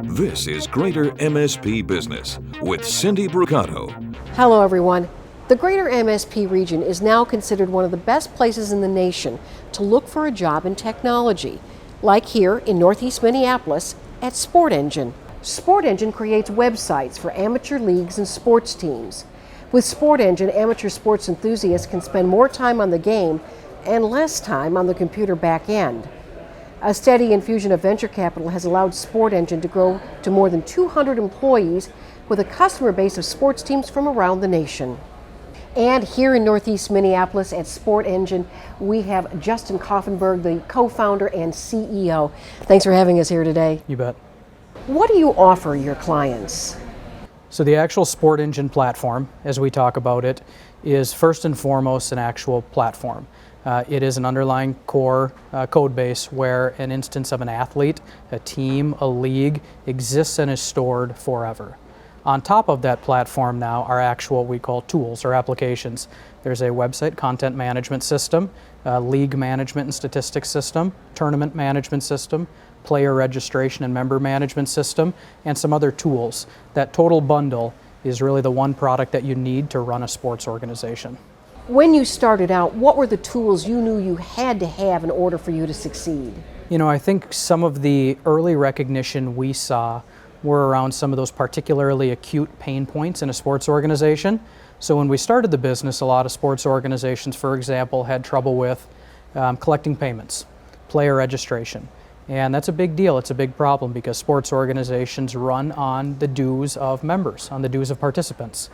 This is Greater MSP Business with Cindy Brucato. Hello everyone. The Greater MSP region is now considered one of the best places in the nation to look for a job in technology, like here in Northeast Minneapolis at Sport Engine. Sport Engine creates websites for amateur leagues and sports teams. With Sport Engine, amateur sports enthusiasts can spend more time on the game and less time on the computer back end. A steady infusion of venture capital has allowed Sport Engine to grow to more than 200 employees with a customer base of sports teams from around the nation. And here in Northeast Minneapolis at Sport Engine, we have Justin Koffenberg, the co-founder and CEO. Thanks for having us here today. You bet. What do you offer your clients? So the actual Sport Engine platform, as we talk about it, is first and foremost an actual platform. It is an underlying core code base where an instance of an athlete, a team, a league exists and is stored forever. On top of that platform now are actual what we call tools or applications. There's a website content management system, a league management and statistics system, tournament management system, player registration and member management system, and some other tools. That total bundle is really the one product that you need to run a sports organization. When you started out, what were the tools you knew you had to have in order for you to succeed? You know, I think some of the early recognition we saw were around some of those particularly acute pain points in a sports organization. So when we started the business, a lot of sports organizations, for example, had trouble with collecting payments, player registration. And that's a big deal. It's a big problem because sports organizations run on the dues of members, on the dues of participants.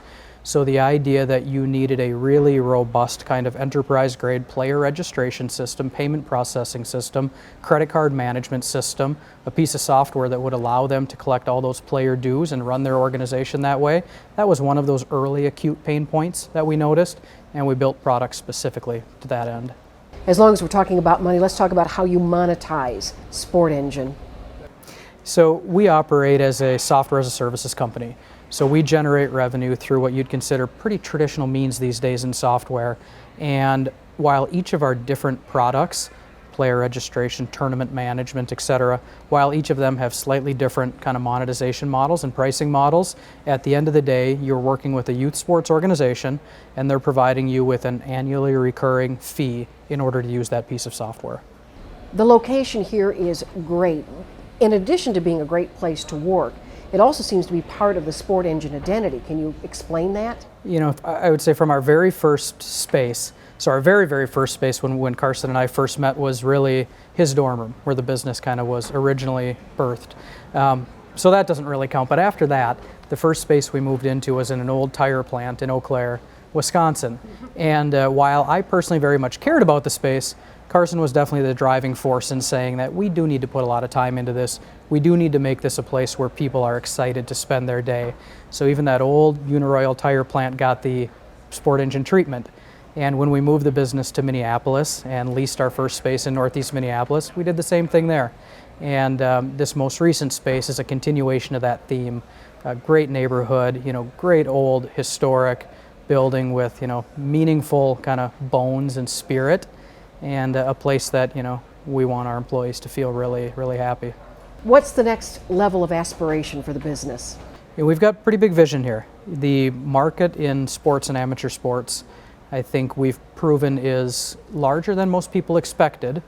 So the idea that you needed a really robust kind of enterprise-grade player registration system, payment processing system, credit card management system, a piece of software that would allow them to collect all those player dues and run their organization that way, that was one of those early acute pain points that we noticed, and we built products specifically to that end. As long as we're talking about money, let's talk about how you monetize Sport Engine. So we operate as a software as a services company. So we generate revenue through what you'd consider pretty traditional means these days in software. And while each of our different products, player registration, tournament management, etc., while each of them have slightly different kind of monetization models and pricing models, at the end of the day, you're working with a youth sports organization and they're providing you with an annually recurring fee in order to use that piece of software. The location here is great. In addition to being a great place to work, it also seems to be part of the Sport Engine identity. Can you explain that? You know, I would say from our very first space, so our very, very first space when Carson and I first met was really his dorm room, where the business kind of was originally birthed. So that doesn't really count. But after that, the first space we moved into was in an old tire plant in Eau Claire, Wisconsin. And while I personally very much cared about the space, Carson was definitely the driving force in saying that we do need to put a lot of time into this. We do need to make this a place where people are excited to spend their day. So even that old Uniroyal tire plant got the Sport Engine treatment. And when we moved the business to Minneapolis and leased our first space in Northeast Minneapolis, we did the same thing there. And this most recent space is a continuation of that theme. A great neighborhood, you know, great old historic building with, you know, meaningful kind of bones and spirit, and a place that, you know, we want our employees to feel really, really happy. What's the next level of aspiration for the business? Yeah, we've got pretty big vision here. The market in sports and amateur sports, I think we've proven is larger than most people expected,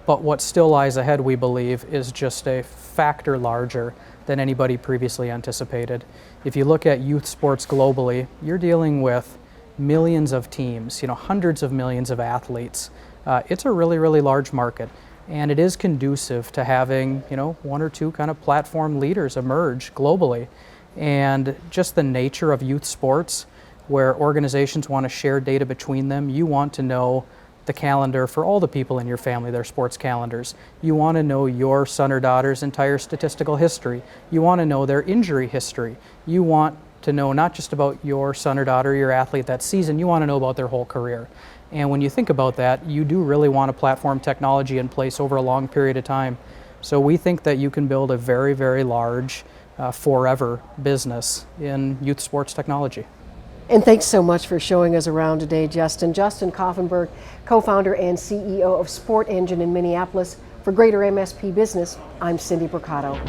but what still lies ahead, we believe, is just a factor larger than anybody previously anticipated. If you look at youth sports globally, you're dealing with millions of teams, you know, hundreds of millions of athletes. It's a really, really large market, and it is conducive to having, you know, one or two kind of platform leaders emerge globally. And just the nature of youth sports, where organizations want to share data between them, you want to know the calendar for all the people in your family, their sports calendars. You want to know your son or daughter's entire statistical history. You want to know their injury history. You want to know not just about your son or daughter, your athlete that season, you want to know about their whole career. And when you think about that, you do really want a platform technology in place over a long period of time. So we think that you can build a very, very large, forever business in youth sports technology. And thanks so much for showing us around today, Justin. Justin Koffenberg, co-founder and CEO of Sport Engine in Minneapolis. For Greater MSP Business, I'm Cindy Bricado.